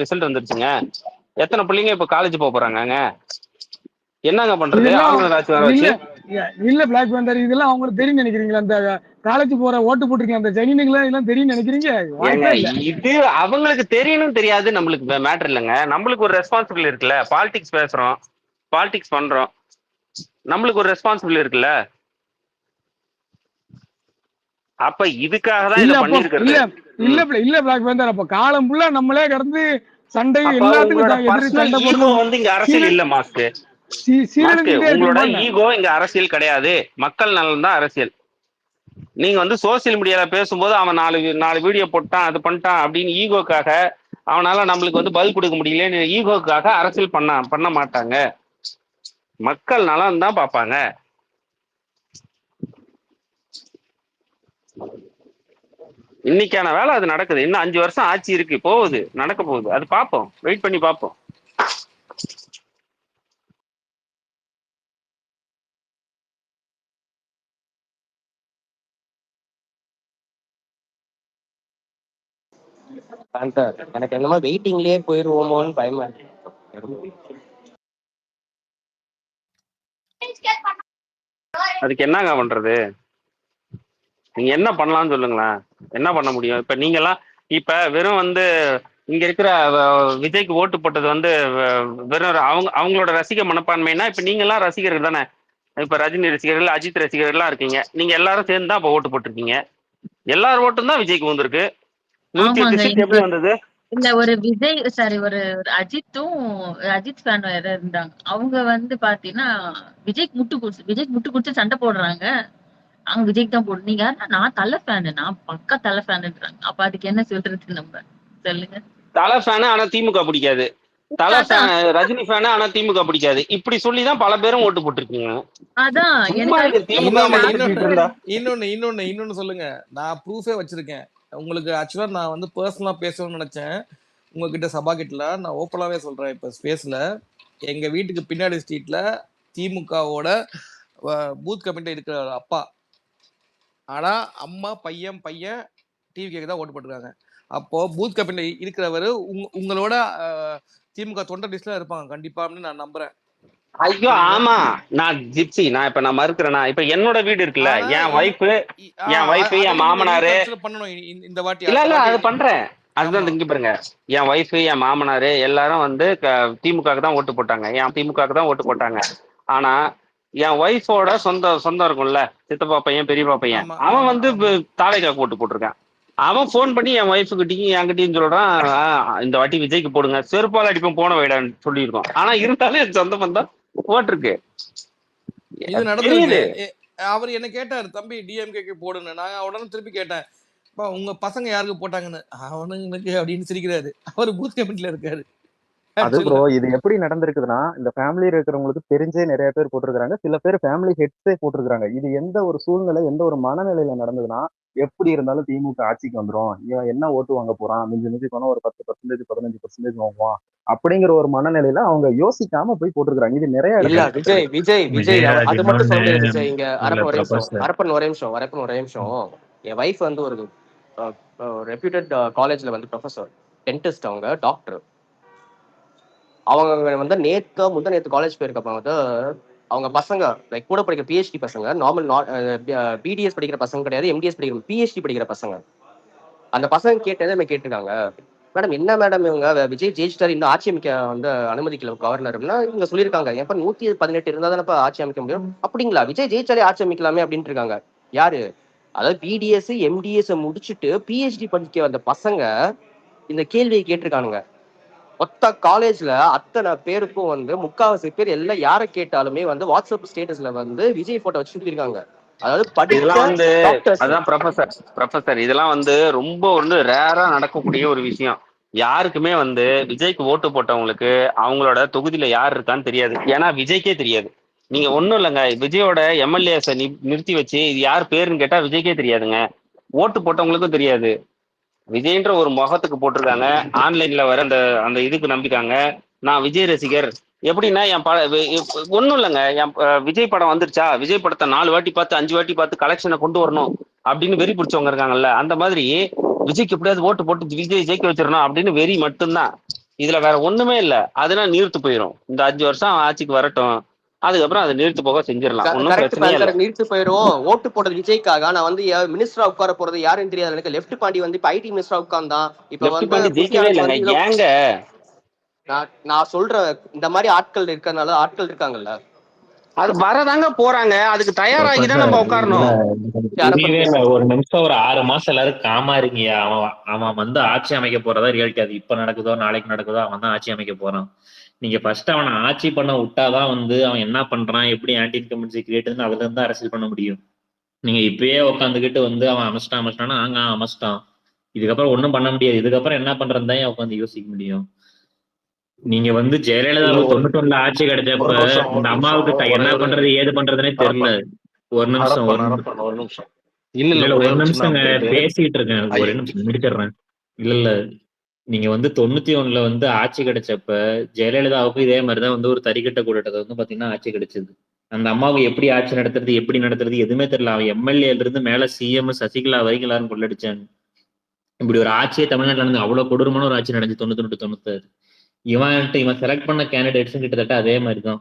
Result வந்துருச்சுங்க. எத்தனை பிள்ளைங்க இப்ப காலேஜ் போக போறாங்க? என்னங்க பண்றது? இதெல்லாம் ஆளுநர் ஆட்சி வர வச்சு இல்ல பிளாக் பேந்தர் இதெல்லாம் அவங்களுக்கு தெரியும் நினைக்கிறீங்களா? அந்த காலேஜ் போற ஓட்டு போட்டிருக்கீங்க அந்த ஜெனினுங்களா இதெல்லாம் தெரியும் நினைக்கிறீங்க? வாய்ப்பே இல்ல. இது அவங்களுக்கு தெரியணும் தெரியாது நம்மளுக்கு மேட்டர் இல்லைங்க. நம்மளுக்கு ஒரு ரெஸ்பான்சிபிள் இருக்குல்ல. பாலிடிக்ஸ் பேசுறோம், பாலிடிக்ஸ் பண்றோம், நம்மளுக்கு ஒரு ரெஸ்பான்சிபிள் இருக்குல்ல. அப்ப இதுக்காக தான் இதை பண்ணிருக்கிறது. இல்ல பிளாக் பேந்தர் அப்ப காலம் ஃபுல்லா நம்மளே கடந்து சண்டை உங்களோட எல்லாத்துக்கும் எதிரி பர்சனல் சண்டை ஈகோ போடணும். வந்து இங்க அரசியல் இல்ல மாஸ்க்கு. உங்களோட ஈகோ இங்க அரசியல் கிடையாது. மக்கள் நலன் தான் அரசியல். நீங்க வந்து சோசியல் மீடியால பேசும்போது அவன் நாலு வீடியோ போட்டான், அது பண்ணிட்டான் அப்படின்னு ஈகோக்காக அவனால நம்மளுக்கு வந்து பதில் கொடுக்க முடியலன்னு ஈகோக்காக அரசியல் பண்ண மாட்டாங்க. மக்கள் நலன் தான் பார்ப்பாங்க. இன்னைக்கான வேலை அது நடக்குது. இன்னும் 5 வருஷம் ஆட்சி இருக்கு, போகுது, நடக்க போகுது. அது பார்ப்போம், வெயிட் பண்ணி பார்ப்போம். எனக்கு என்னமோ வெயிட்டிங்லயே போயிருவோமோன்னு பயமா இருக்கு. அதுக்கு என்னங்க பண்றது? நீங்க என்ன பண்ணலாம்னு சொல்லுங்களேன். என்ன பண்ண முடியும்? இப்ப நீங்கெல்லாம் இப்ப வெறும் வந்து இங்க இருக்கிற விஜய்க்கு ஓட்டு போட்டது வந்து வெறும் அவங்களோட ரசிக மனப்பான்மைனா இப்ப நீங்க எல்லாம் ரசிகர்கள் தானே. இப்ப ரஜினி ரசிகர்கள், அஜித் ரசிகர்கள்லாம் இருக்கீங்க. நீங்க எல்லாரும் சேர்ந்து தான் இப்ப ஓட்டு போட்டிருக்கீங்க. எல்லாரும் ஓட்டும் தான் விஜய்க்கு வந்திருக்கு. 108 சீட் எப்படி வந்தது? இல்ல ஒரு விஜய் சாரி ஒரு அஜித் ஃபேன் வேற இருந்தாங்க. அவங்க வந்து பாத்தீங்கன்னா விஜய்க்கு முட்டு குடிச்சு சண்டை போடுறாங்க. அவங்க விஜய்க்கு தான் போடு. நீங்க யாருன்னா நான் தலை ஃபேனு, நான் பக்கா தலை ஃபேனுன்றாங்க. அப்ப அதுக்கு என்ன சொல்றது நம்ம சொல்லுங்க? தலை ஃபேனு ஆனா திமுக பிடிக்காது, தலை ரஜினி ஃபேனு ஆனா திமுக பிடிக்காது. இப்படி சொல்லிதான் பல பேரும் ஓட்டு போட்டிருக்கீங்க. அதான் இன்னொன்னு சொல்லுங்க. நான் ப்ரூஃபே வச்சிருக்கேன் உங்களுக்கு. ஆக்சுவலா நான் வந்து பர்சனலா பேசணும்னு நினைச்சேன் உங்ககிட்ட, சபா கிட்ட. நான் ஓப்பனாவே சொல்றேன் இப்ப ஸ்பேஸ்ல. எங்க வீட்டுக்கு பின்னாடி ஸ்ட்ரீட்ல திமுகவோட பூத் கமிட்டி இருக்கிற அப்பா, ஆனா அம்மா பையன் டிவிக்கு தான் ஓட்டு போட்டுருக்காங்க. அப்போ பூத் கமிட்டி இருக்கிறவர் உங்களோட திமுக தொண்டர் லிஸ்ட்ல இருப்பாங்க கண்டிப்பா அப்படின்னு நான் நம்புறேன். ஐயோ ஆமா, நான் ஜிப்சி. நான் இப்ப நான் மறுக்கிறேன்னா, இப்ப என்னோட வீடு இருக்குல்ல, என் வைஃப் என் மாமனாரு பண்ணணும் இந்த வாட்டி. இல்ல அது பண்றேன். அதுதான் இங்க பாருங்க, என் வைஃப் என் மாமனாரு எல்லாரும் வந்து திமுக தான் ஓட்டு போட்டாங்க. என் திமுக தான் ஓட்டு போட்டாங்க. ஆனா என் ஒய்ஃபோட சொந்தம் இருக்கும்ல, சித்தப்பா பையன் பெரியப்பா பையன், அவன் வந்து தாவேக்காக்கு ஓட்டு போட்டிருக்கான். அவன் போன் பண்ணி என் ஒய்ஃபுக்கிட்டையும் என்கிட்டயும் சொல்றான், இந்த வாட்டி விஜய்க்கு போடுங்க, செருப்பால் அடிப்போம் போன வைடான்னு சொல்லியிருக்கோம். ஆனா இருந்தாலும் என் சொந்த பந்தம் போட்டிருக்கு. இது நடந்தது. அவர் என்ன கேட்டாரு, தம்பி டிஎம்கேக்கு போடுன்னு. நான் உடனே திருப்பி கேட்டேன், உங்க பசங்க யாருக்கு போட்டாங்கன்னு. அவனுங்களுக்கு அப்படின்னு சிரிக்கிறாரு. அவர் பூத் கமிட்டில இருக்காரு. அது ப்ரோ, இது எப்படி நடந்திருக்குதுன்னா, இந்த ஃபேமிலியில இருக்கிறவங்களுக்கு தெரிஞ்சே நிறைய பேர் போட்டிருக்காங்க. சில பேர் ஃபேமிலி ஹெட்ஸே போட்டிருக்காங்க. இது எந்த ஒரு சூழ்நிலை, எந்த ஒரு மனநிலையில நடந்ததுன்னா, எப்படி இருந்தாலும் திமுக ஆட்சிக்கு வந்துடும், இவன் என்ன ஓட்டு வாங்க போறான், மிஞ்சி போனா ஒரு 10% 15% வாங்குவான் அப்படிங்கிற ஒரு மனநிலையில அவங்க யோசிக்காம போய் போட்டிருக்காங்க. இது நிறைய இல்ல விஜய் அது மட்டும் சொல்ல விஜய். இங்க அரப்பன் ஒரே நிமிஷம். என் வைஃப் வந்து ஒரு ரெப்யூட்டட் காலேஜ்ல வந்து ப்ரொஃபஸர், டென்டிஸ்ட், அவங்க டாக்டர். அவங்க வந்து நேத்து காலேஜ் போயிருக்கப்ப வந்து அவங்க பசங்க லைக் கூட படிக்கிற பிஹெச்டி பசங்க, நார்மல் பிடிஎஸ் படிக்கிற பசங்க கிடையாது, எம்டிஎஸ் படிக்கிற பிஹெச்டி படிக்கிற பசங்க. அந்த பசங்க கேட்டிருக்காங்க, மேடம் என்ன மேடம் இவங்க விஜய் ஜெயிச்சிட்டாரு, இன்னும் ஆட்சி அமைக்க வந்து அனுமதிக்கல கவர்னர்னா இவங்க சொல்லியிருக்காங்க. எப்ப 118 இருந்தா தானே ஆட்சி அமைக்க முடியும். அப்படிங்களா, விஜய் ஜெயிச்சாலே ஆட்சி அமைக்கலாமே அப்படின்ட்டு இருக்காங்க. யாரு? அதாவது பிடிஎஸ் எம்டிஎஸ் முடிச்சுட்டு பிஹெச்டி படிக்க வந்த பசங்க இந்த கேள்வியை கேட்டிருக்கானுங்க. மொத்த காலேஜ்ல அத்தனை பேருக்கும் வந்து 3/4 பேர் எல்லாம் யாரை கேட்டாலுமே வந்து வாட்ஸ்அப் ஸ்டேட்டஸ்ல வந்து விஜய் போட்டோ வச்சு சொல்லியிருக்காங்க. அதாவது அதான் ப்ரொஃபசர் இதெல்லாம் வந்து ரொம்ப வந்து ரேரா நடக்கக்கூடிய ஒரு விஷயம். யாருக்குமே வந்து விஜய்க்கு ஓட்டு போட்டவங்களுக்கு அவங்களோட தொகுதியில யார் இருக்கான்னு தெரியாது. ஏன்னா விஜய்க்கே தெரியாது. நீங்க ஒண்ணும் இல்லைங்க, விஜயோட எம்எல்ஏஸை நிறுத்தி வச்சு இது யார் பேருன்னு கேட்டா விஜய்க்கே தெரியாதுங்க. ஓட்டு போட்டவங்களுக்கும் தெரியாது. விஜய்ன்ற ஒரு முகத்துக்கு போட்டிருக்காங்க, ஆன்லைன்ல வர அந்த இதுக்கு நம்பிட்டாங்க. நான் விஜய் ரசிகர். எப்படின்னா ஒன்றும் இல்லைங்க, என் விஜய் படம் வந்துருச்சா, விஜய் படத்தை 4 வாட்டி பார்த்து 5 வாட்டி பார்த்து கலெக்ஷனை கொண்டு வரணும் அப்படின்னு வெறி பிடிச்சவங்க இருக்காங்கல்ல. அந்த மாதிரி விஜய்க்கு எப்படியாவது ஓட்டு போட்டு விஜய் ஜெயிக்க வச்சிடணும் அப்படின்னு வெறி மட்டும்தான். இதுல வேற ஒண்ணுமே இல்ல. அதெல்லாம் நீர்த்து போயிடும். இந்த 5 வருஷம் அவன் ஆட்சிக்கு வரட்டும், அதுக்கப்புறம் அதை நீர்த்து போக செஞ்சிடலாம், ஒன்றும் கரெக்ட் பிரச்சனையே இல்ல. நிறுத்து போயிடும். ஓட்டு போட்டது விஜய்க்காக. நான் வந்து மினிஸ்டரா உட்கார போறது யாருன்னு தெரியாது எனக்கு. லெப்ட் பாண்டி வந்து இப்ப ஐடி மினிஸ்டரா உட்கார்ந்தான். இப்ப லெப்ட் வந்து பாண்டி புசி ஜெயிக்கவே ஆனந்த் இல்லைங்க. வந்து ஏங்க நான் சொல்றேன், இந்த மாதிரி ஆட்கள் இருக்கறனால ஆட்கள் இருக்காங்கல்ல, அது வரதாங்க போறாங்க, அதுக்கு தயாராகி தான் நம்ம ப்ரொஃபசர் இல்ல உட்காரணும். எனக்கு யாரை புரியவே பத்தி இல்லை. ஒரு நிமிஷம் ஒரு 6 மாசம் எல்லாரும் காமா இருக்கீங்க. அவன் அவன் வந்து ஆட்சி அமைக்க போறதா ரியாலிட்டி. அது இப்ப நடக்குதோ நாளைக்கு நடக்குதோ அவன் தான் ஆட்சி அமைக்க போறான். நீங்க ஃபர்ஸ்ட் அவனை ஆட்சி பண்ண விட்டாதான் வந்து அவன் என்ன பண்றான், எப்படி ஆன்டி இன்கம்பன்சி கிரியேட்னு அதுல இருந்து அரசியல் பண்ண முடியும். நீங்க இப்பயே உட்காந்துக்கிட்டு வந்து அவன் அமைச்சிட்டான்னா ஆங்க அமைச்சிட்டான், இதுக்கப்புறம் ஒண்ணும் பண்ண முடியாது, இதுக்கப்புறம் என்ன பண்றதுன்னு தான் உட்காந்து யோசிக்க முடியும். நீங்க வந்து ஜெயலலிதாவுக்கு 91ல ஆட்சி கிடைச்சப்ப ஒரு நிமிஷம் இந்த ஒரு நிமிஷம் அம்மாவுக்கு ஒரே என்ன ஒரு பண்றது ஏது பண்றதுனே தெரியல. அரப்பன் ஒரு நிமிஷம் அரப்பன் அரப்பன் ஒரு நிமிஷம். இல்ல இல்ல இல்ல இல்ல ஒரே ஒரு ஒரு சின்ன நிமிஷங்க அப்டேட். பேசிட்டு இருக்கேன், ஒரே நிமிஷம் முடிச்சிடுறேன். இல்ல இல்ல நீங்க வந்து 91ல வந்து ஆட்சி கிடைச்சப்ப ஜெயலலிதாவுக்கு இதே மாதிரிதான் வந்து ஒரு தறிக்கட்ட கூட்டத்தை வந்து பாத்தீங்கன்னா ஆட்சி கிடைச்சது. அந்த அம்மாவுக்கு எப்படி ஆட்சி எப்படி நடத்துறது எதுவுமே தெரியல. அவன் எம்எல்ஏல இருந்து மேல சிஎம் சசிகலா வரைக்கும் எல்லாரும் கொள்ளடிச்சாங்க. இப்படி ஒரு ஆட்சியே தமிழ்நாட்டுல நடந்து அவ்வளவு கொடூரமான ஒரு ஆட்சி நடந்துச்சு 91 96. இவன் செலக்ட் பண்ண கேண்டிடேட்ஸும் கிட்டத்தட்ட அதே மாதிரிதான்.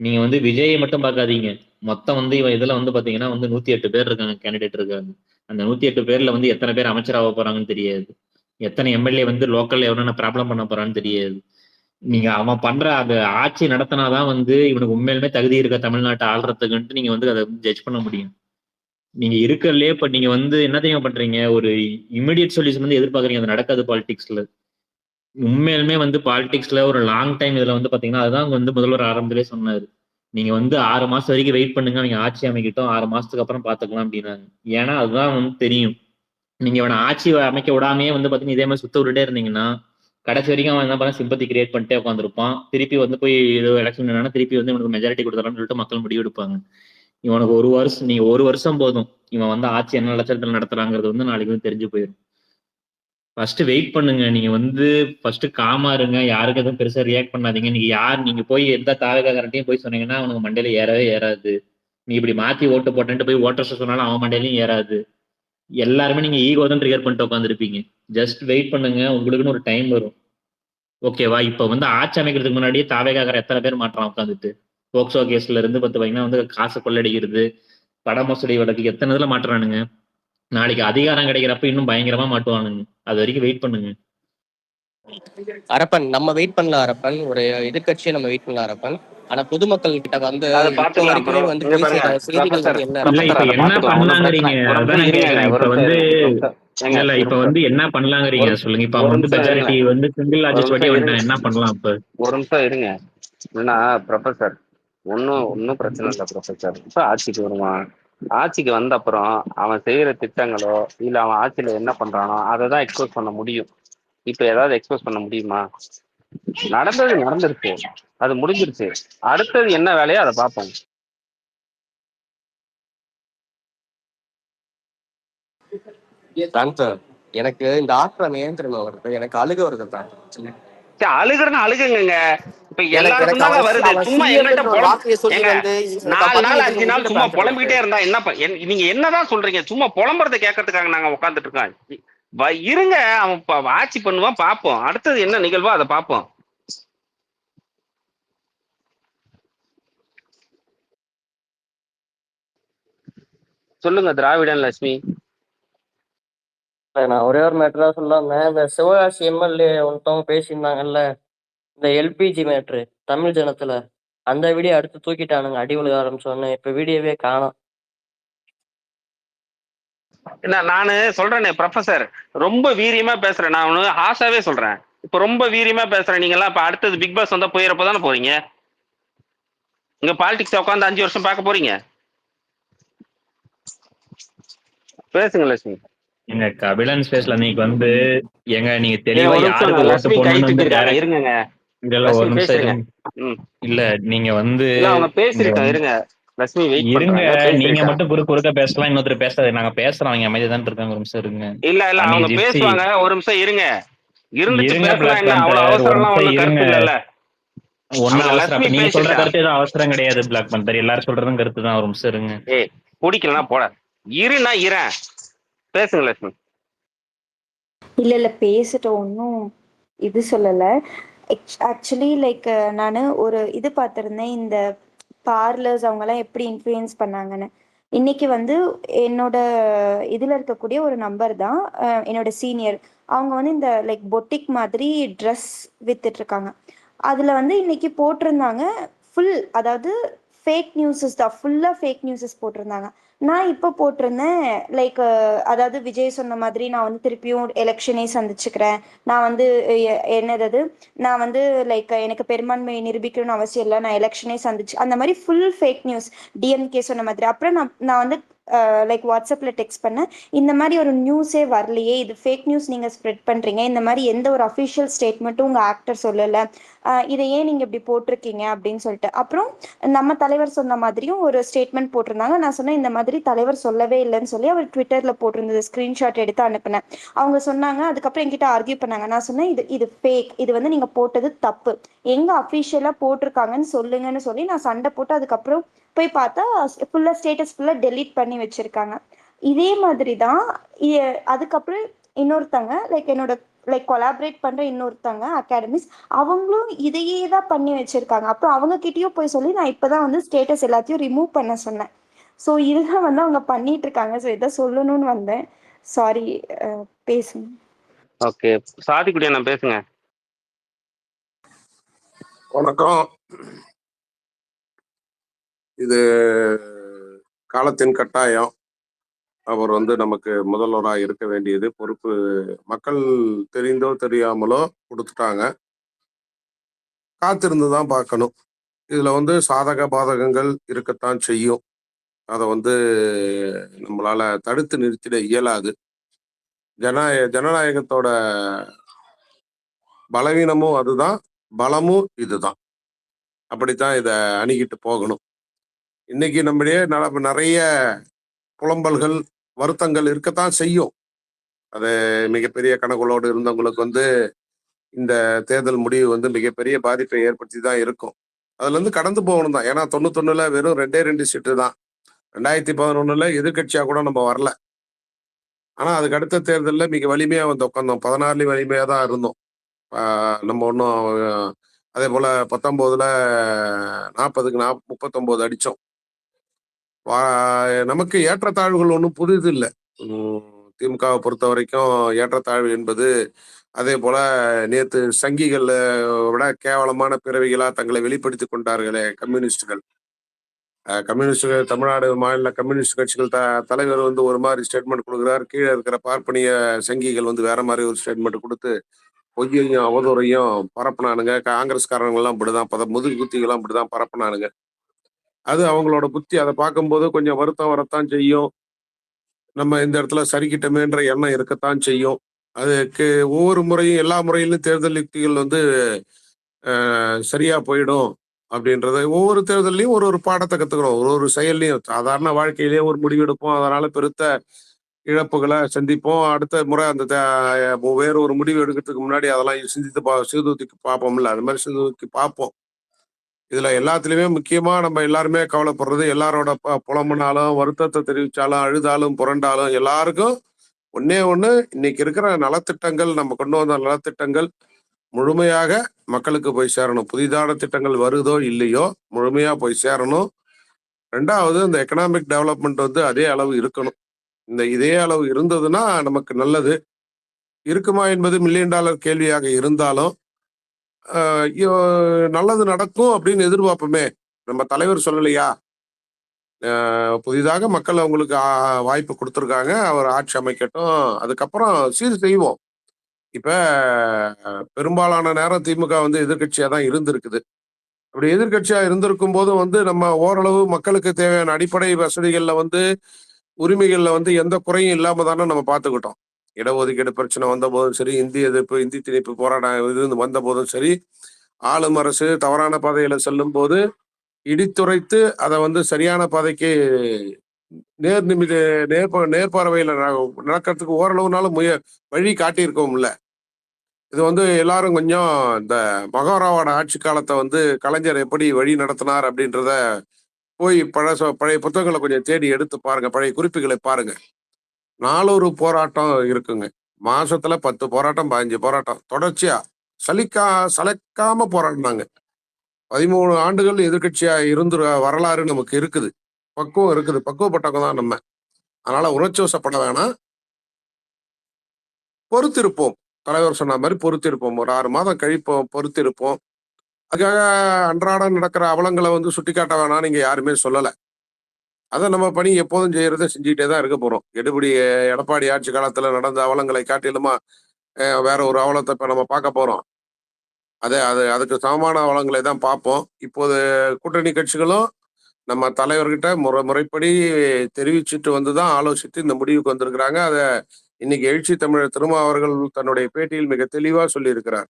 நீங்க வந்து விஜயை மட்டும் பார்க்காதீங்க, மொத்தம் வந்து இவன் இதுல வந்து பாத்தீங்கன்னா வந்து 108 பேர் இருக்காங்க, கேண்டிடேட் இருக்காங்க. அந்த 108 பேர்ல வந்து எத்தனை பேர் அமைச்சராக போறாங்கன்னு தெரியாது, எத்தனை எம்எல்ஏ வந்து லோக்கல்ல எவ்வளவு ப்ராப்ளம் பண்ண போறான்னு தெரியாது. நீங்க அவன் பண்ற அந்த ஆட்சி நடத்தினாதான் வந்து இவனுக்கு உண்மையிலுமே தகுதி இருக்க தமிழ்நாட்டை ஆள்றதுக்குன்ட்டு நீங்க வந்து அதை ஜட்ஜ் பண்ண முடியும். நீங்க இருக்கிறதுலே இப்ப நீங்க வந்து என்ன தெரியுமா பண்றீங்க, ஒரு இமிடியட் சொல்யூஷன் வந்து எதிர்பார்க்கறீங்க, அது நடக்காது பாலிடிக்ஸ்ல. உண்மையிலுமே வந்து பாலிடிக்ஸ்ல ஒரு லாங் டைம் இதுல வந்து பாத்தீங்கன்னா அதுதான் வந்து முதல்வர் ஆரம்பத்திலே சொன்னாரு. நீங்க வந்து 6 மாசம் வரைக்கும் வெயிட் பண்ணுங்க, அவங்க ஆட்சி அமைக்கட்டும், 6 மாசத்துக்கு அப்புறம் பாத்துக்கலாம் அப்படின்னாங்க. ஏன்னா அதுதான் வந்து தெரியும். நீங்க இவனை ஆட்சி அமைக்க விடாமே வந்து பாத்தீங்கன்னா இதே மாதிரி சுத்த விட்டுட்டே இருந்தீங்கன்னா கடைசி வரைக்கும் அவன் என்ன பண்ண சிம்பத்தி கிரியேட் பண்ணிட்டே உட்காந்துருப்பான். திருப்பி வந்து போய் ஏதோ எலெக்ஷன் திருப்பி வந்து இவனுக்கு மெஜாரிட்டி கொடுத்துறான்னு சொல்லிட்டு மக்கள் முடிவு எடுப்பாங்க. இவனுக்கு நீங்க ஒரு வருஷம் போதும், இவன் வந்து ஆட்சி என்ன லட்சத்தில் நடத்துறாங்கிறது வந்து நாளைக்கு வந்து தெரிஞ்சு போயிடும். ஃபர்ஸ்ட் வெயிட் பண்ணுங்க. நீங்க வந்து ஃபர்ஸ்ட் காமா இருங்க, யாருக்கு எதுவும் பெருசா ரியாக்ட் பண்ணாதீங்க. நீங்க போய் எந்த தாவகாரண்டையும் போய் சொன்னீங்கன்னா அவனுக்கு மண்டையில ஏறவே ஏறாது. நீ இப்படி மாத்தி ஓட்டு போட்டேன்ட்டு போய் ஓட்டர்ஸ் சொன்னாலும் அவன் மண்டையிலையும் ஏறாது. எல்லாருமே நீங்க ஈகோ தான் ட்ரிகர் பண்ணிட்டு உட்காந்துருப்பீங்க. ஜஸ்ட் வெயிட் பண்ணுங்க, உங்களுக்குன்னு ஒரு டைம் வரும். ஓகேவா? இப்ப வந்து ஆட்சி அமைக்கிறதுக்கு முன்னாடியே தாவேகார எத்தனை பேர் மாற்றான் உட்காந்துட்டு. போக்சோ கேஸ்ல இருந்து பாத்தீங்கன்னா வந்து காசு கொள்ளடிக்கிறது, பட மோசடி வழக்கு எத்தனை இதுல மாட்டுறானுங்க. நாளைக்கு அதிகாரம் கிடைக்கிறப்ப இன்னும் பயங்கரமா மாட்டுவானுங்க. அது வரைக்கும் வெயிட் பண்ணுங்க. அரப்பன் நம்ம வெயிட் பண்ணல. அரப்பன் ஒரு எதிர்கட்சியை நம்ம வெயிட் பண்ணல அரப்பன். ஆனா பொதுமக்கள் கிட்ட வந்து அதை இப்ப பாத்துக்கலாம் ப்ரோ. வரைக்குமே வந்து இங்க போய் பாருங்க சேர செய்திகள் ப்ரொஃபசர், வந்து என்ன? இல்ல ப்ரொஃபசர் இப்ப அதை என்ன பாத்துக்கலாம், ஒன்றும் பிரச்சனை. பண்ணலாங்கிறீங்க, ஒரு அதான் நிமிஷம் நான் இருங்க, கேக்குறேன். ஒரு இப்ப நிமிஷம் வந்து இருங்க, ஒரு நிமிஷம் ஏங்க, இல்ல ஒரு இப்ப நிமிஷம் வந்து என்ன பண்ணலாங்கிறீங்க ஒரு சொல்லுங்க. இப்ப ஒரு வந்து நிமிஷம் இருங்க, மெஜாரிட்டி வந்து சிங்கிள் ஒரு லார்ஜஸ்ட் படி நிமிஷம் வந்துட்டா இருங்க, என்ன பண்ணலாம் இப்ப? ஒரு நிமிஷம் இருங்க. ஏன்னா ப்ரொஃபசர் ஒன்னும் பிரச்சனை இல்லை ப்ரொஃபசர். இப்ப ஆட்சிக்கு வருவான், ஆட்சிக்கு வந்த அப்புறம் அவன் செய்யற திட்டங்களோ இல்ல அவன் ஆட்சியில என்ன பண்றானோ அதை தான் எக்ஸ்போஸ் பண்ண முடியும். இப்ப ஏதாவது எக்ஸ்போஸ் பண்ண முடியுமா? நடந்துருச்சு, அது முடிஞ்சிருச்சு. அடுத்தது என்ன வேலையோ அதை பார்ப்போம். எனக்கு இந்த ஆத்திரம் ஏன் தெரியுமா வருது? எனக்கு அழுக வருது தான். அழுகுறன்னு அழுகுங்க. இப்ப எல்லாருக்கும் எனக்கு தாங்க வருது. சும்மா எங்கள்கிட்ட வார்த்தையை சொல்லி ஏங்க வந்து 4 நாள் 5 நாள் சும்மா புலம்பிக்கிட்டே இருந்தா என்ன நீங்க என்னதான் சொல்றீங்க? சும்மா புலம்புறதை கேட்கறதுக்காக நாங்க உட்காந்துட்டு இருக்கோம். இருங்க, அவன் ஆட்சி பண்ணுவான், பார்ப்போம். அடுத்தது என்ன நிகழ்வோ அதை பார்ப்போம். சொல்லுங்க திராவிடன் லட்சுமி. நான் ஒரே ஒரு மேட்டரா சொல்லாம, இந்த சிவகாசி எம்எல்ஏ ஒருத்தவங்க பேசியிருந்தாங்கல்ல, இந்த எல்பிஜி மேட்ரு தமிழ் ஜனத்துல, அந்த வீடியோ அடுத்து தூக்கிட்டானுங்க அடி விழுக ஆரம்பிச்சோன்னு. இப்ப வீடியோவே காணோம். நானு சொல்றேனே ப்ரொஃபசர், ரொம்ப வீரியமா பேசுறேன். நான் ஒண்ணு ஹாஷாவே சொல்றேன். இப்ப ரொம்ப வீரியமா பேசுறேன். நீங்க எல்லாம் இப்ப அடுத்தது பிக் பாஸ் வந்தா போயிடப்பதானே போறீங்க. இங்க பாலிடிக்ஸ் உட்காந்து 5 வருஷம் பார்க்க போறீங்க. பேசுங்க லட்சுமி. எங்க கபிலன் ஸ்பேஸ்ல நீங்க வந்து எங்க நீங்க தெளிவா யாருக்கு ஓட்டு லட்சுமி கை போடணும்னு வந்து தூக்கிருக்காங்க, இருங்க. இதெல்லாம் ஒரு லட்சுமி நிமிஷம் பேசுறீங்க. இருங்க. இல்ல நீங்க வந்து அவங்க பேசிருக்கோம், இருங்க. லட்சுமி வெயிட் இருங்க, பண்றாங்க, நீங்க மட்டும் குறுக்க பேசலாம், இன்னொருத்தர் பேசாது. நாங்க பேசுறோம், அவங்க அமைதியா தான் இருக்காங்க. ஒரு நிமிஷம் இருங்க. இல்ல அவங்க ஜிப்சி பேசுவாங்க, ஒரு நிமிஷம் இருங்க. இருந்துட்டு இருங்க பேசலாம், பிளாக் என்ன அவ்வளவு பந்தர், ஒரு அவசரம்லாம் நிமிஷம் ஒண்ணும் இருங்க. கருத்து இல்ல. ஒன்னும் அவசரம். லட்சுமி நீங்க சொல்ற பேசிட்டா கருத்து எதுவும் அவசரம் கிடையாது பிளாக் பந்தர். எல்லாரும் சொல்றதும் கருத்து தான். ஒரு நிமிஷம் இருங்க. பிடிக்கலன்னா போட இருனா இறேன். பேசுங்க லட்சுமி. இல்ல பேசிட்டோம், ஒன்றும் இது சொல்லல. ஆக்சுவலி லைக் நான் ஒரு இது பார்த்துருந்தேன், இந்த பார்லர்ஸ் அவங்கெல்லாம் எப்படி இன்ஃப்ளூயன்ஸ் பண்ணாங்கன்னு. இன்னைக்கு வந்து என்னோட இதில் இருக்கக்கூடிய ஒரு நம்பர் தான், என்னோட சீனியர். அவங்க வந்து இந்த லைக் பொட்டிக் மாதிரி ட்ரெஸ் வித்துட்ருக்காங்க. அதில் வந்து இன்னைக்கு போட்டிருந்தாங்க ஃபுல், அதாவது ஃபேக் நியூஸஸ் தான், ஃபுல்லாக ஃபேக் நியூஸஸ் போட்டிருந்தாங்க. நான் இப்போ போட்டிருந்தேன் லைக், அதாவது விஜய் சொன்ன மாதிரி நான் வந்து திருப்பியும் எலெக்ஷனே சந்திச்சுக்கிறேன், நான் வந்து என்னது அது, நான் வந்து லைக் எனக்கு பெரும்பான்மை நிரூபிக்கணும்னு அவசியம் இல்லை, நான் எலெக்ஷனே சந்திச்சு அந்த மாதிரி ஃபுல் ஃபேக் நியூஸ் டிஎம்கே சொன்ன மாதிரி. அப்புறம் நான் வந்து லைக் வாட்ஸ்அப்பில் டெக்ஸ்ட் பண்ணேன், இந்த மாதிரி ஒரு நியூஸே வரலையே, இது ஃபேக் நியூஸ் நீங்கள் ஸ்ப்ரெட் பண்ணுறீங்க, இந்த மாதிரி எந்த ஒரு அஃபிஷியல் ஸ்டேட்மெண்ட்டும் உங்கள் ஆக்டர் சொல்லலை, இதை ஏன் நீங்கள் இப்படி போட்டிருக்கீங்க அப்படின்னு சொல்லிட்டு. அப்புறம் நம்ம தலைவர் சொன்ன மாதிரியும் ஒரு ஸ்டேட்மெண்ட் போட்டிருந்தாங்க. நான் சொன்னேன் இந்த மாதிரி தலைவர் சொல்லவே இல்லைன்னு சொல்லி அவர் ட்விட்டரில் போட்டிருந்தது ஸ்க்ரீன்ஷாட் எடுத்து அனுப்பினேன். அவங்க சொன்னாங்க, அதுக்கப்புறம் என்கிட்ட ஆர்கியூ பண்ணாங்க. நான் சொன்னேன் இது ஃபேக், இது வந்து நீங்கள் போட்டது தப்பு, எங்கே அஃபிஷியலாக போட்டிருக்காங்கன்னு சொல்லுங்கன்னு சொல்லி நான் சண்டை போட்டு அதுக்கப்புறம் போய் பார்த்தா ஃபுல்லாக ஸ்டேட்டஸ் ஃபுல்லாக டெலீட் பண்ணி வச்சுருக்காங்க. இதே மாதிரி தான் அதுக்கப்புறம் இன்னொருத்தங்க லைக் என்னோட லைக் கொலாபரேட் பண்ணுற இன்னொருத்தங்க அகாடமிஸ், அவங்களும் இதையே தான் பண்ணி வச்சுருக்காங்க. அப்புறம் அவங்க கிட்டேயும் போய் சொல்லி நான் இப்போ தான் வந்து ஸ்டேட்டஸ் எல்லாத்தையும் ரிமூவ் பண்ண சொன்னேன். ஸோ இதுதான் வந்து அவங்க பண்ணிட்டு இருக்காங்க. ஸோ இதை சொல்லணும்னு வந்தேன். சாரி, பேசுங்க. ஓகே, சாதிக்குடியா நான் பேசுங்க. வணக்கம். இது காலத்தின் கட்டாயம். அவர் வந்து நமக்கு முதல்வராக இருக்க வேண்டியது பொறுப்பு. மக்கள் தெரிந்தோ தெரியாமலோ கொடுத்துட்டாங்க, காத்திருந்து தான் பார்க்கணும். இதுல வந்து சாதக பாதகங்கள் இருக்கத்தான் செய்யும், அதை வந்து நம்மளால தடுத்து நிறுத்திட இயலாது. ஜனநாயகத்தோட பலவீனமும் அதுதான், பலமும் இதுதான். அப்படித்தான் இதை அணுகிட்டு போகணும். இன்னைக்கு நம்முடைய நிறைய புலம்பல்கள், வருத்தங்கள் இருக்கத்தான் செய்யும். அது மிகப்பெரிய கணக்குகளோடு இருந்தவங்களுக்கு வந்து இந்த தேர்தல் முடிவு வந்து மிகப்பெரிய பாதிப்பை ஏற்படுத்தி தான் இருக்கும். அதுல இருந்து கடந்து போகணும் தான். ஏன்னா 91ல வெறும் 2 சீட்டு தான். 2011ல எதிர்கட்சியா கூட நம்ம வரல. ஆனா அதுக்கு அடுத்த தேர்தலில் மிக வலிமையா வந்து உட்காந்தோம். 16லயும் வலிமையா தான் இருந்தோம். நம்ம ஒன்றும் அதே போல 19ல 40க்கு 39 அடிச்சோம். நமக்கு ஏற்றத்தாழ்வுகள் ஒன்றும் புதிது இல்லை. திமுகவை பொறுத்த வரைக்கும் ஏற்றத்தாழ்வு என்பது, அதே போல நேற்று சங்கிகளை விட கேவலமான பிறவிகளா தங்களை வெளிப்படுத்தி கொண்டார்களே கம்யூனிஸ்டுகள். தமிழ்நாடு மாநில கம்யூனிஸ்ட் கட்சிகள் தலைவர் வந்து ஒரு மாதிரி ஸ்டேட்மெண்ட் கொடுக்குறாரு, கீழே இருக்கிற பார்ப்பனிய சங்கிகள் வந்து வேற மாதிரி ஒரு ஸ்டேட்மெண்ட் கொடுத்து பொய்யையும் அவதூறையும் பரப்புனானுங்க. காங்கிரஸ்காரங்கெல்லாம் இப்படிதான், முதுகு குத்திகள்லாம் இப்படிதான் பரப்புனானுங்க. அது அவங்களோட புத்தி. அதை பார்க்கும்போது கொஞ்சம் வருத்தம் வரத்தான் செய்யும். நம்ம இந்த இடத்துல சரிக்கிட்டமேன்ற எண்ணம் இருக்கத்தான் செய்யும். அதுக்கு ஒவ்வொரு முறையும் எல்லா முறையிலும் தேர்தல் யுக்திகள் வந்து சரியா போயிடும் அப்படின்றத ஒவ்வொரு தேர்தலையும் ஒரு பாடத்தை கத்துக்கிறோம். ஒரு செயல்லையும் சாதாரண வாழ்க்கையிலேயே ஒரு முடிவெடுப்போம், அதனால பெருத்த இழப்புகளை சந்திப்போம். அடுத்த முறை அந்த வேற ஒரு முடிவு எடுக்கிறதுக்கு முன்னாடி அதெல்லாம் சிந்தித்து சீர்தூக்கி பார்ப்போம்ல, அது மாதிரி சீர்தூக்கி பார்ப்போம். இதுல எல்லாத்துலயுமே முக்கியமா நம்ம எல்லாருமே கவலைப்படுறது, எல்லாரோட புலம்புனாலும் வருத்தத்தை தெரிவிச்சாலும் அழுதாலும் புரண்டாலும் எல்லாருக்கும் ஒன்னே ஒண்ணு, இன்னைக்கு இருக்கிற நலத்திட்டங்கள், நம்ம கொண்டு வந்த நலத்திட்டங்கள் முழுமையாக மக்களுக்கு போய் சேரணும். புதிதான திட்டங்கள் வருதோ இல்லையோ முழுமையா போய் சேரணும். 2வது, இந்த எக்கனாமிக் டெவலப்மெண்ட் வந்து அதே அளவு இருக்கணும். இதே அளவு இருந்ததுன்னா நமக்கு நல்லது. இருக்குமா என்பது $1 மில்லியன் கேள்வியாக இருந்தாலும் நல்லது நடக்கும் அப்படின்னு எதிர்பார்ப்போமே. நம்ம தலைவர் சொல்லலையா, புதிதாக மக்கள் அவங்களுக்கு வாய்ப்பு கொடுத்துருக்காங்க, அவர் ஆட்சி அமைக்கட்டும், அதுக்கப்புறம் சீர் செய்வோம். இப்ப பெரும்பாலான நேரம் திமுக வந்து எதிர்கட்சியா தான் இருந்திருக்குது. அப்படி எதிர்கட்சியா இருந்திருக்கும் போதும் வந்து நம்ம ஓரளவு மக்களுக்கு தேவையான அடிப்படை வசதிகள்ல வந்து, உரிமைகள்ல வந்து எந்த குறையும் இல்லாம தானே நம்ம பார்த்துக்கிட்டோம். இடஒதுக்கீடு பிரச்சனை வந்த போதும் சரி, இந்தி எதிர்ப்பு, இந்தி திணிப்பு போராட்டம் இது வந்த போதும் சரி, ஆளும் அரசு தவறான பாதையில செல்லும் போது இடித்துரைத்து அதை வந்து சரியான பாதைக்கு நேர்பார்வையில நடக்கிறதுக்கு ஓரளவுனாலும் வழி காட்டியிருக்கோம்ல. இது வந்து எல்லாரும் கொஞ்சம் இந்த மகாராவோட ஆட்சி காலத்தை வந்து கலைஞர் எப்படி வழி நடத்தினார் அப்படின்றத போய் பழைய புத்தகங்களை கொஞ்சம் தேடி எடுத்து பாருங்க, பழைய குறிப்புகளை பாருங்க. 400 போராட்டம் இருக்குங்க. மாசத்துல 10 போராட்டம் 15 போராட்டம் தொடர்ச்சியா சளைக்காம போராடினாங்க. 13 ஆண்டுகள் எதிர்க்கட்சியா இருந்து வரலாறு நமக்கு இருக்குது, பக்குவம் இருக்குது, பக்குவப்பட்டவங்க தான் நம்ம. அதனால உணர்ச்சி வசப்பட வேணாம், பொறுத்திருப்போம். தலைவர் சொன்ன மாதிரி பொறுத்திருப்போம், ஒரு 6 மாதம் கழிப்போம், பொறுத்திருப்போம். அதுக்காக அன்றாடம் நடக்கிற அவலங்களை சுட்டிக்காட்ட வேணாம் நீங்க யாருமே சொல்லல. அதை நம்ம பணி எப்போதும் செய்யறதை செஞ்சுக்கிட்டே தான் இருக்க போறோம். எடப்பாடி ஆட்சி காலத்துல நடந்த அவலங்களை காட்டிலுமா வேற ஒரு அவலத்தை இப்ப நம்ம பார்க்க போறோம்? அதுக்கு சமமான அவலங்களை தான் பார்ப்போம். இப்போது கூட்டணி கட்சிகளும் நம்ம தலைவர்கிட்ட முறைப்படி தெரிவிச்சுட்டு வந்துதான் ஆலோசித்து இந்த முடிவுக்கு வந்திருக்கிறாங்க. அதை இன்னைக்கு எழுச்சி தமிழர் திருமாவர்கள் தன்னுடைய பேட்டியில் மிக தெளிவா சொல்லி இருக்கிறார்.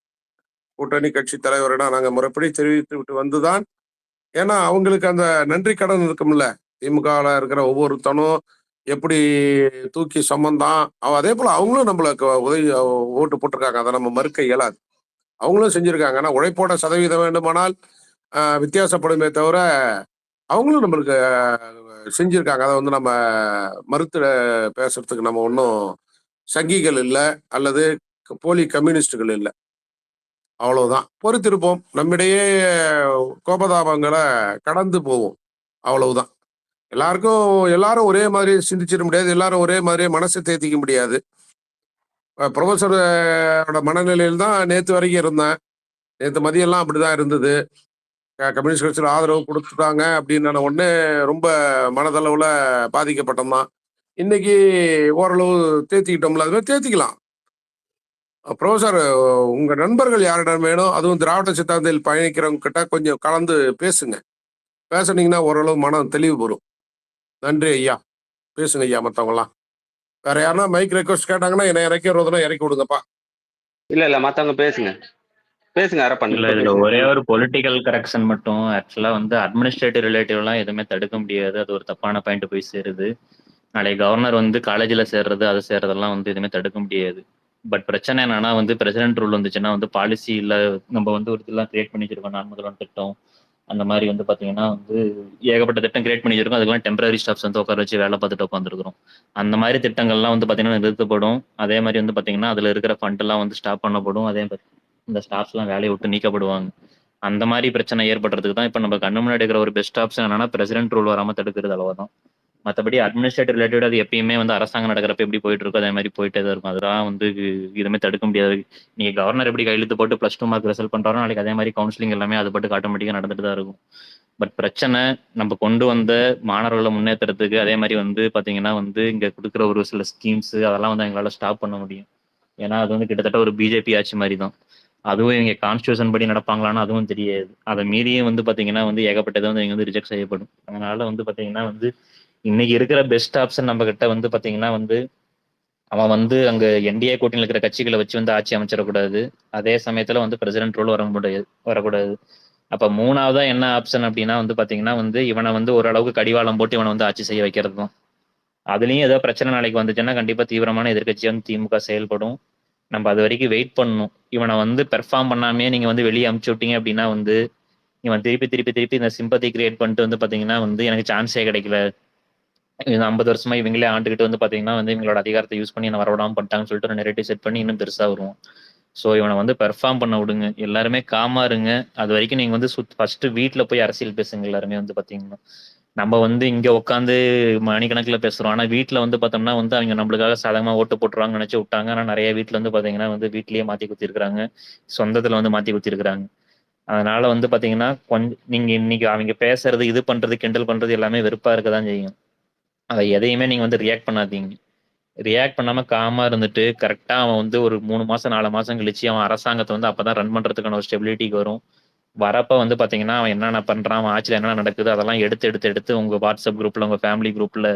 கூட்டணி கட்சி தலைவரிடம் நாங்க முறைப்படி தெரிவித்து விட்டு வந்துதான், ஏன்னா அவங்களுக்கு அந்த நன்றி கடன் இருக்கும்ல. திமுகவில் இருக்கிற ஒவ்வொருத்தனும் எப்படி தூக்கி சம்பந்தான், அதே போல அவங்களும் நம்மளுக்கு உதவி ஓட்டு போட்டிருக்காங்க, அதை நம்ம மறுக்க இயலாது. அவங்களும் செஞ்சிருக்காங்க. ஆனா உழைப்போட சதவீதம் வேண்டுமானால் வித்தியாசப்படுமே தவிர அவங்களும் நம்மளுக்கு செஞ்சிருக்காங்க. அதை நம்ம மறுத்து பேசுறதுக்கு நம்ம ஒன்றும் சங்கிகள் இல்லை அல்லது போலி கம்யூனிஸ்டுகள் இல்லை. அவ்வளவுதான், பொறுத்திருப்போம். நம்மிடையே கோபதாபங்களை கடந்து போவோம், அவ்வளவுதான். எல்லாரும் ஒரே மாதிரி சிந்திச்சிட முடியாது, எல்லாரும் ஒரே மாதிரி மனசை தேத்திக்க முடியாது. ப்ரொஃபஸரோட மனநிலையில் தான் நேற்று வரைக்கும் இருந்தேன். நேற்று மதியெல்லாம் அப்படிதான் இருந்தது. கம்யூனிஸ்ட் கட்சியில் ஆதரவு கொடுத்துட்டாங்க அப்படின்னு உடனே ரொம்ப மனதளவுல பாதிக்கப்பட்டோம் தான். இன்னைக்கு ஓரளவு தேத்திக்கிட்டோம்ல, அது மாதிரி தேத்திக்கலாம். ப்ரொஃபஸர், உங்க நண்பர்கள் யாரிடம் வேணும், அதுவும் திராவிட சித்தாந்தத்தில் பயணிக்கிறவங்க கிட்ட கொஞ்சம் கலந்து பேசுங்க. பேசுனீங்கன்னா ஓரளவு மனம் தெளிவு வரும். நன்றி ஐயா, பேசுங்க ஐயா. மற்றவங்களாம் வேற யாருன்னா மைக் ரெக்வஸ்ட் கேட்டாங்கன்னா என்னை இறக்கி வருவதுனா இறக்கி விடுங்கப்பா. இல்ல மத்தவங்க பேசுங்க இல்ல இதுல ஒரே ஒரு பொலிட்டிக்கல் கரெக்ஷன் மட்டும். ஆக்சுவலா அட்மினிஸ்ட்ரேட்டிவ் ரிலேட்டிவ்லாம் எதுவுமே தடுக்க முடியாது, அது ஒரு தப்பான பாயிண்ட் போய் சேருது. நாளைக்கு கவர்னர் காலேஜில் சேர்றது அதை சேர்றதெல்லாம் எதுவுமே தடுக்க முடியாது. பட் பிரச்சனை என்னன்னா பிரசிடென்ட் ரூல் வந்துச்சுன்னா பாலிசி இல்லை, நம்ம ஒரு இதெல்லாம் கிரியேட் பண்ணி வச்சிருக்கோம். நான் முதல்வன் திட்டம் அந்த மாதிரி பாத்தீங்கன்னா ஏகப்பட்ட திட்டம் கிரியேட் பண்ணி வச்சிருக்கோம். அதுக்கெல்லாம் டெம்பரரி ஸ்டாஃப்ஸ் உட்கார வச்சு வேலை பார்த்துட்டு உட்காந்துருக்கிறோம். அந்த மாதிரி திட்டங்கள்லாம் பாத்தீங்கன்னா நிறுத்தப்படும். அதே மாதிரி பாத்தீங்கன்னா அதுல இருக்கிற ஃபண்ட் எல்லாம் ஸ்டாப் பண்ணப்படும். அதே மாதிரி இந்த ஸ்டாஃப்ஸ்லாம் வேலையை விட்டு நீக்கப்படுவாங்க. அந்த மாதிரி பிரச்சனை ஏற்படுறதுக்கு தான் இப்போ நம்ம கண்ணு முன்னாடி இருக்கிற ஒரு பெஸ்ட் ஆப்ஷன் என்னன்னா பிரசிடென்ட் ரூல் வராமல் தடுக்கிறது, அவ்வளவுதான். மற்றபடி அட்மினிஸ்ட்ரேட்டிவ் ரிலேட்டட் அது எப்பயுமே அரசாங்கம் நடக்கிறப்ப எப்படி போயிட்டு இருக்கோ அதே மாதிரி போயிட்டே தான் இருக்கும். அதெல்லாம் இதுமே தடுக்க முடியாது. நீங்க கவர்னர் எப்படி கையெழுத்து போட்டு +2 மார்க் ரிசல்ட் பண்றாரோ நாளைக்கு அதே மாதிரி கவுன்சிலிங் எல்லாமே அது பாட்டுக்கு ஆட்டோமேட்டிக்கா நடந்துட்டு தான் இருக்கும். பட் பிரச்சனை நம்ம கொண்டு வந்த மாணவர்களை முன்னேற்றத்துக்கு அதே மாதிரி பாத்தீங்கன்னா இங்க கொடுக்குற ஒரு சில ஸ்கீம்ஸ் அதெல்லாம் எங்களால ஸ்டாப் பண்ண முடியும். ஏன்னா அது கிட்டத்தட்ட ஒரு பிஜேபி ஆட்சி மாதிரி தான். அதுவும் இவங்க கான்ஸ்டியூஷன் படி நடப்பாங்களான்னு அதுவும் தெரியாது. அதை மீறியும் பாத்தீங்கன்னா ஏகப்பட்டது இங்க ரிஜெக்ட் செய்யப்படும். அதனால பாத்தீங்கன்னா இன்னைக்கு இருக்கிற பெஸ்ட் ஆப்ஷன் நம்ம கிட்ட பாத்தீங்கன்னா அவன் அங்க என்டிஏ கூட்டணியில் இருக்கிற கட்சிகளை வச்சு ஆட்சி அமைச்சிடக்கூடாது. அதே சமயத்துல பிரசிடென்ட் ரூல் வரக்கூடாது. அப்ப மூணாவதா என்ன ஆப்ஷன் அப்படின்னா பாத்தீங்கன்னா இவனை ஓரளவுக்கு கடிவாளம் போட்டு இவனை ஆட்சி செய்ய வைக்கிறது தான். அதுலயும் ஏதோ பிரச்சனை நாளைக்கு வந்துச்சுன்னா கண்டிப்பா தீவிரமான எதிர்கட்சியா திமுக செயல்படும். நம்ம அது வரைக்கும் வெயிட் பண்ணணும். இவனை பெர்ஃபார்ம் பண்ணாமே நீங்க வெளியே அமுச்சு விட்டீங்க அப்படின்னா இவன் திருப்பி இந்த சிம்பத்தி கிரியேட் பண்ணிட்டு பாத்தீங்கன்னா எனக்கு சான்ஸே கிடைக்கல, 50 வருஷமா இவங்களே ஆண்டுகிட்டு பாத்தீங்கன்னா இவங்களோட அதிகாரத்தை யூஸ் பண்ணி என்ன வரவிடாம பண்ணிட்டாங்கன்னு சொல்லிட்டு ஒரு நெரேட்டிவ் செட் பண்ணி இன்னும் பெருசா வருவோம். ஸோ இவனை பெர்ஃபார்ம் பண்ண விடுங்க, எல்லாருமே காமா இருங்க. அது வரைக்கும் நீங்க ஃபர்ஸ்ட் வீட்டுல போய் அரசியல் பேசுங்க. எல்லாருமே பாத்தீங்கன்னா நம்ம இங்க உட்காந்து மணிக்கணக்கில் பேசுறோம். ஆனா வீட்டுல பார்த்தோம்னா அவங்க நம்மளுக்காக சாதகமா ஓட்டு போட்டுருவாங்கன்னு நினைச்சு விட்டாங்க. ஆனா நிறைய வீட்டுல பாத்தீங்கன்னா வீட்லயே மாத்தி குத்தி இருக்கிறாங்க, சொந்தத்துல மாத்தி குத்தி இருக்கிறாங்க. அதனால பாத்தீங்கன்னா கொஞ்சம் நீங்க இன்னைக்கு அவங்க பேசுறது இது பண்றது கிண்டல் பண்றது எல்லாமே வெறுப்பா இருக்கதான் செய்யும். அதை எதையுமே நீங்க ரியாக்ட் பண்ணாதீங்க. ரியாக்ட் பண்ணாம காமா இருந்துட்டு கரெக்டா அவன் ஒரு 3 மாசம் 4 மாசம் கழிச்சு அவன் அரசாங்கத்தை அப்பதான் ரன் பண்றதுக்கான ஒரு ஸ்டெபிலிட்டிக்கு வரும். வரப்ப பாத்தீங்கன்னா அவன் என்னென்ன பண்றான், அவன் ஆட்சியில் என்னென்ன நடக்குது அதெல்லாம் எடுத்து உங்க வாட்ஸ்அப் குரூப்ல உங்க ஃபேமிலி குரூப்ல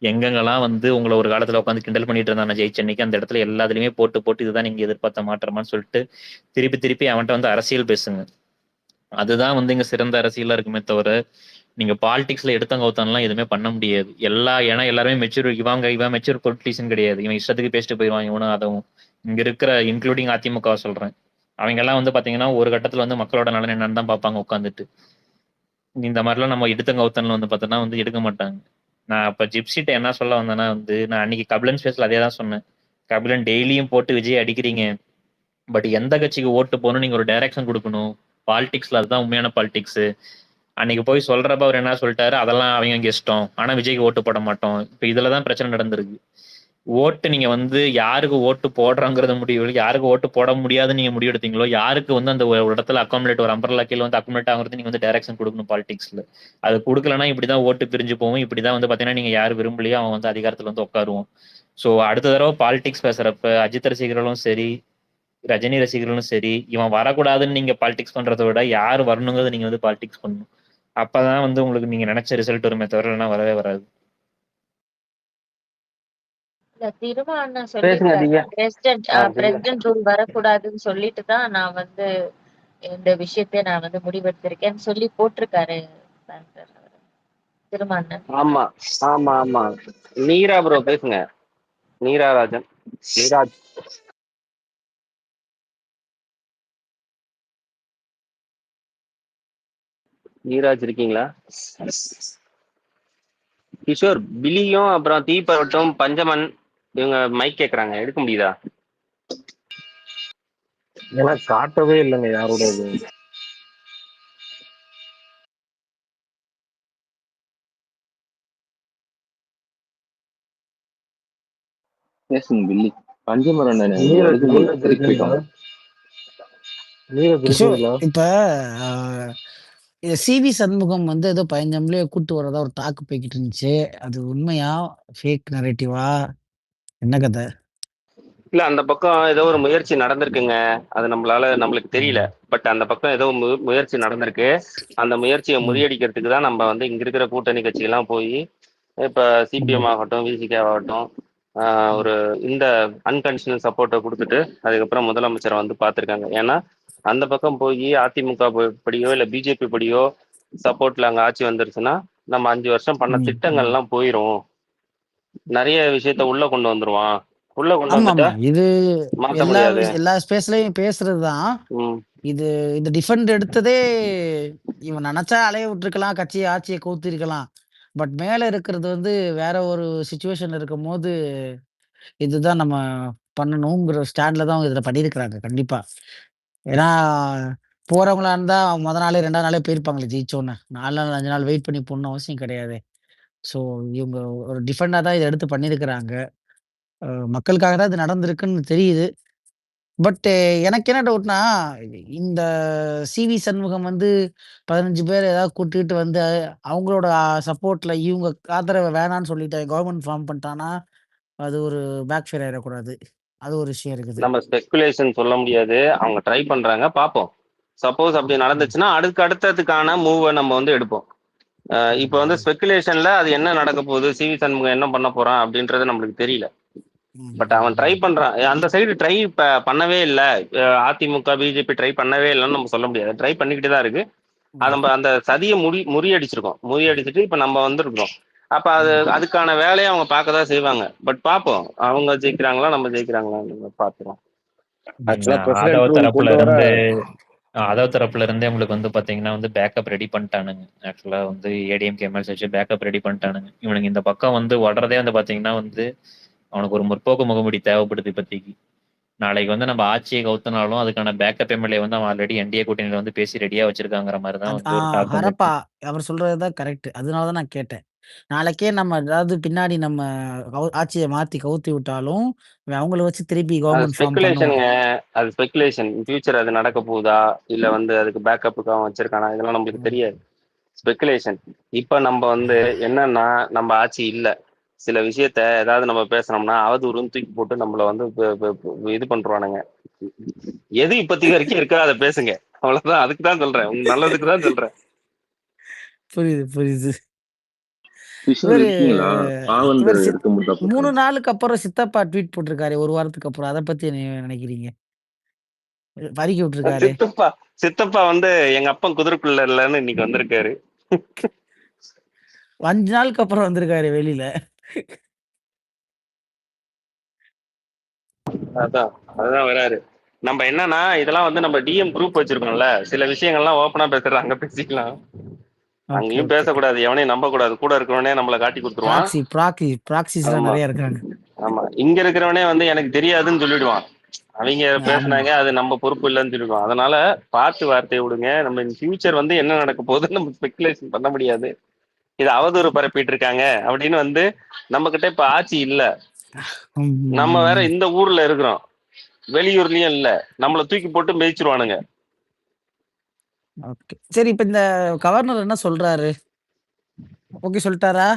எங்கெங்கெல்லாம் உங்களை ஒரு காலத்துல உட்காந்து கிண்டல் பண்ணிட்டு இருந்தான் ஜெயிச்சன்னைக்கு அந்த இடத்துல எல்லாத்துலயுமே போட்டு இதுதான் நீங்க எதிர்பார்த்த மாற்றமான்னு சொல்லிட்டு திருப்பி அவன்கிட்ட அரசியல் பேசுங்க. அதுதான் இங்க சிறந்த அரசியலா இருக்குமே தவிர நீங்க பாலிடிக்ஸ்ல எடுத்தவங்க ஒருத்தன்லாம் எதுவுமே பண்ண முடியாது. ஏன்னா எல்லாருமே இவன் மெச்சூர் பொலிட்டிஷியன் கிடையாது. இவன் இஷ்டத்துக்கு பேசிட்டு போயிடுவான். இவனும் அதுவும் இங்க இருக்கிற இன்க்ளூடிங் அதிமுக சொல்றேன். அவங்க எல்லாம் பாத்தீங்கன்னா ஒரு கட்டத்துல மக்களோட நலன் என்னன்னு தான் பார்ப்பாங்க உட்காந்துட்டு. இந்த மாதிரிலாம் நம்ம எடுத்தங்க ஒருத்தன்ல பார்த்தோன்னா எடுக்க மாட்டாங்க. நான் அப்ப ஜிப்சிட்ட என்ன சொல்ல வந்தேன்னா நான் அன்னைக்கு கபிலன் ஸ்பேஸ்ல அதே தான் சொன்னேன். கபிலன் டெய்லியும் போட்டு விஜய் அடிக்கிறீங்க, பட் எந்த கட்சிக்கு ஓட்டு போகணும் நீங்க ஒரு டைரக்ஷன் கொடுக்கணும். பாலிடிக்ஸ்ல அதுதான் உண்மையான பாலிடிக்ஸ். அன்னைக்கு போய் சொல்றப்ப அவர் என்ன சொல்லிட்டாரு, அதெல்லாம் அவங்க இஷ்டம், ஆனா விஜய்க்கு ஓட்டு போட மாட்டோம். இப்ப இதுலதான் பிரச்சனை நடந்திருக்கு. ஓட்டு நீங்க வந்து யாருக்கு ஓட்டு போடுறாங்கிறத முடிவு, யாருக்கு ஓட்டு போட முடியாதுன்னு நீங்க முடிவு எடுத்தீங்களோ, யாருக்கு வந்து அந்த ஒரு இடத்துல அக்காமடேட் ஒரு அம்பர்லா கீழ வந்து அக்காமடேட் ஆகுறது நீங்க வந்து டைரக்ஷன் கொடுக்கணும் பாலிடிக்ஸ்ல. அது கொடுக்கலன்னா இப்படிதான் ஓட்டு பிரிஞ்சு போகும். இப்படிதான் வந்து பாத்தீங்கன்னா நீங்க யாரு விரும்பலையோ அவன் வந்து அதிகாரத்துல வந்து உட்காருவோம். சோ அடுத்த தடவை பாலிடிக்ஸ் பேசுறப்ப அஜித் ரசிகர்களும் சரி, ரஜினி ரசிகர்களும் சரி, இவன் வரக்கூடாதுன்னு நீங்க பாலிடிக்ஸ் பண்றதை விட யார் வரணுங்கிறத நீங்க வந்து பாலிடிக்ஸ் பண்ணணும். அப்பதான் வந்து உங்களுக்கு நீங்க நினைச்ச ரிசல்ட் வருமே தவிர இல்லைன்னா வரவே வராது. இல்ல திரும்ப பேசுங்க சொல்லியிருக்காரு திவ்யா. திவ்யா. பிரசிடென்ட் ரூல் வரக்கூடாதுன்னு சொல்லிட்டு தான் நான் வந்து இந்த விஷயத்தை நான் வந்து முடிவெடுத்திருக்கேன்னு சொல்லி போட்டிருக்காரு திருமாண்ணன். ஆமா ஆமா ஆமா. நீரா ப்ரோ பேசுங்க. நீரா ராஜன். நீராஜ். நீராஜ் இருக்கீங்களா? கிஷோர், பிலியும் அப்புறம் தீபவட்டம் பஞ்சமன் இவங்க மைக் கேக்குறாங்க, எடுக்க முடியுதா? ஏன்னா காட்டவே இல்லைங்க யாரோட இது. பேசுங்க பில்லி. பஞ்சமரன் நீரஜ் நீரஜ் இருக்கீங்களா? நீரஜ் கிஷோர் இருக்கீங்களா? இப்ப சிவி சண்முகம் வந்து ஏதோ 15 கூட்டு வரதா ஒரு டாக்கு போய்கிட்டு இருந்துச்சு. அது உண்மையா ஃபேக் நரேட்டிவா என்ன கதை? இல்ல அந்த பக்கம் ஏதோ ஒரு முயற்சி நடந்திருக்குங்க. அது நம்மளுக்கு தெரியல. பட் அந்த பக்கம் ஏதோ முயற்சி நடந்திருக்கு. அந்த முயற்சியை முறியடிக்கிறதுக்கு தான் நம்ம வந்து இங்க இருக்கிற கூட்டணி கட்சிகள்லாம் போய் இப்ப சிபிஎம் ஆகட்டும், விசிகே ஆகட்டும், ஒரு இந்த அன்கண்டிஷனல் சப்போர்ட்டை கொடுத்துட்டு அதுக்கப்புறம் முதலமைச்சரை வந்து பார்த்துருக்காங்க. ஏன்னா அந்த பக்கம் போய் அதிமுக படியோ இல்லை பிஜேபி படியோ சப்போர்ட்ல அங்கே ஆட்சி வந்துருச்சுன்னா நம்ம 5 வருஷம் பண்ண திட்டங்கள்லாம் போயிரும். நிறைய விஷயத்த உள்ள கொண்டு வந்துருவான். உள்ள கொண்டு வந்துட்டா இது மாற்ற முடியாது. எல்லா ஸ்பேஸ்லயும் பேசுறதுதான். இது இந்த டிஃபெண்ட் எடுத்ததே இவன் நினைச்சா அலைய விட்டுருக்கலாம், கட்சியை ஆட்சியை கவுத்திருக்கலாம். பட் மேல இருக்கிறது வந்து வேற ஒரு சுச்சுவேஷன் இருக்கும் போது இதுதான் நம்ம பண்ணணுங்கிற ஸ்டாண்ட்ல தான் அவங்க இதுல பண்ணியிருக்கிறாங்க கண்டிப்பா. ஏன்னா போறவங்களா இருந்தா முத நாளே 2ஆம் நாளே போயிருப்பாங்களே ஜெயிச்சோன்னு. 4 நாள் 5 நாள் வெயிட் பண்ணி போடணும் அவசியம் கிடையாது. ஸோ இவங்க ஒரு டிஃபெண்டா தான் இதை எடுத்து பண்ணியிருக்கிறாங்க. மக்களுக்காக தான் இது நடந்திருக்குன்னு தெரியுது. பட் எனக்கு என்ன டவுட்னா, இந்த சிவி சண்முகம் வந்து 15 பேர் ஏதாவது கூட்டிட்டு வந்து அவங்களோட சப்போர்ட்ல இவங்க ஆதரவை வேணான்னு சொல்லிட்டு கவர்மெண்ட் ஃபார்ம் பண்ணிட்டானா அது ஒரு பேக் ஃபயர் ஆயிடக்கூடாது. அது ஒரு விஷயம் இருக்குது. நம்ம ஸ்பெகுலேஷன் சொல்ல முடியாது. அவங்க ட்ரை பண்றாங்க, பார்ப்போம். சப்போஸ் அப்படி நடந்துச்சுன்னா அடுத்ததுக்கான மூவை நம்ம வந்து எடுப்போம். இப்போ வந்து ஸ்பெகுலேஷன்ல அது என்ன நடக்க போகுது, சிவி சண்முகம் என்ன பண்ண போறான் அப்படின்றது நம்மளுக்கு தெரியல. பட் அவன் ட்ரை பண்றான். அந்த சைடு ட்ரை பண்ணவே இல்லை. அதிமுக பிஜேபி ட்ரை பண்ணவே இல்லைன்னு நம்ம சொல்ல முடியாது. ட்ரை பண்ணிக்கிட்டு தான் இருக்கு. நம்ம அந்த சதியை முறியடிச்சிருக்கோம். முறியடிச்சிட்டு இப்ப நம்ம வந்துருக்கோம். அப்ப அதுக்கான வேலையை அவங்க பார்க்கதான் செய்வாங்க. பட் பார்ப்போம், அவங்க ஜெயிக்கிறாங்களா நம்ம ஜெயிக்கிறாங்களா பாத்துருவோம். ஆதவ் தரப்புல இருந்தே உங்களுக்கு வந்து பாத்தீங்கன்னா வந்து பேக்கப் ரெடி பண்ணிட்டானுங்க. ஆக்சுவலா வந்து ஏடிஎம்கே எம்எல்சி வச்சு பேக்கப் ரெடி பண்ணிட்டானுங்க. இவனுக்கு இந்த பக்கம் வந்து வர்றதே வந்து பாத்தீங்கன்னா வந்து அவனுக்கு ஒரு முற்போக்கு முகமுடி தேவைப்படுது இப்போதைக்கு. நாளைக்கு வந்து நம்ம ஆட்சியை கவுத்தினாலும் அதுக்கான பேக்கப் எம்எல்ஏ வந்து அவன் ஆல்ரெடி என்டிஏ கூட்டணியில வந்து பேசி ரெடியா வச்சிருக்காங்கிற மாதிரி தான் வந்து ஒரு டாக் ஹரப்பா அவர் சொல்றதுதான் கரெக்ட். அதனாலதான் நான் கேட்டேன். நாளைக்கே நம்ம ஏதாவது பின்னாடி நம்ம ஆட்சியை மாத்தி கவுத்தி விட்டாலும் அவங்கள வச்சு திருப்பி கவர்மெண்ட் ஃபார்ம் ஸ்பெகுலேஷனுங்க. அது ஸ்பெகுலேஷன். ஃபியூச்சர் அது நடக்க போகுதா இல்ல வந்து அதுக்கு பேக்கப்புக்கு அவன் வச்சிருக்கானா இதெல்லாம் நம்மளுக்கு தெரியாது. ஸ்பெகுலேஷன். இப்ப நம்ம வந்து என்னன்னா நம்ம ஆட்சி இல்ல, சில விஷயத்த ஏதாவது நம்ம பேசணும்னா அவதூறுன்னு தூக்கி போட்டு நம்மள வந்து இது பண்றானுங்க. எது இப்போதைக்கு வரைக்கும் இருக்கோ அதை பேசுங்க, அவ்வளவுதான். அதுக்கு தான் சொல்றேன், நல்லதுக்கு தான் சொல்றேன். புரியுது புரியுது. 3 நாளுக்கு அப்புறம் சித்தப்பா ட்வீட் போட்டிருக்காரு, ஒரு வாரத்துக்கு அப்புறம். அதை பத்தி என்ன நினைக்கிறீங்க? பறிக்க விட்டுருக்காரு. சித்தப்பா வந்து எங்க அப்பா குதிரைக்குள்ள இல்லன்னு இன்னைக்கு வந்திருக்காரு. 5 நாளுக்கு அப்புறம் வந்திருக்காரு வெளியில. அதுதான் வராரு. நம்ம என்னன்னா இதெல்லாம் வந்து நம்ம டிஎம் குரூப் வச்சிருக்கோம்ல, சில விஷயங்கள்லாம் ஓப்பனா பேசுறது அங்க பேசிக்கலாம். அங்கேயும் பேசக்கூடாது, எவனையும் நம்ப கூடாது. கூட இருக்கிறவனே நம்மளை காட்டி கொடுத்துருவான். நிறைய இருக்காங்க. ஆமா, இங்க இருக்கிறவனே வந்து எனக்கு தெரியாதுன்னு சொல்லிடுவான். அவங்க பேசுனாங்க, அது நம்ம பொறுப்பு இல்லைன்னு சொல்லிருக்கோம். அதனால பார்த்து வார்த்தையை விடுங்க. நம்ம இன் ஃபியூச்சர் வந்து என்ன நடக்க போகுதுன்னு நம்ம ஸ்பெகுலேஷன் பண்ண முடியாது. இது அவதூறு பரப்பிட்டு இருக்காங்க அப்படின்னு வந்து நம்ம கிட்ட இப்ப ஆட்சி இல்ல. நம்ம வேற இந்த ஊர்ல இருக்கிறோம், வெளியூர்லயும் இல்ல. நம்மள தூக்கி போட்டு மேய்ச்சிருவானுங்க. ஓகே. சரி, இப்ப இந்த கவர்னர் என்ன சொல்றாரு? ஓகே சொல்லிட்டாரா?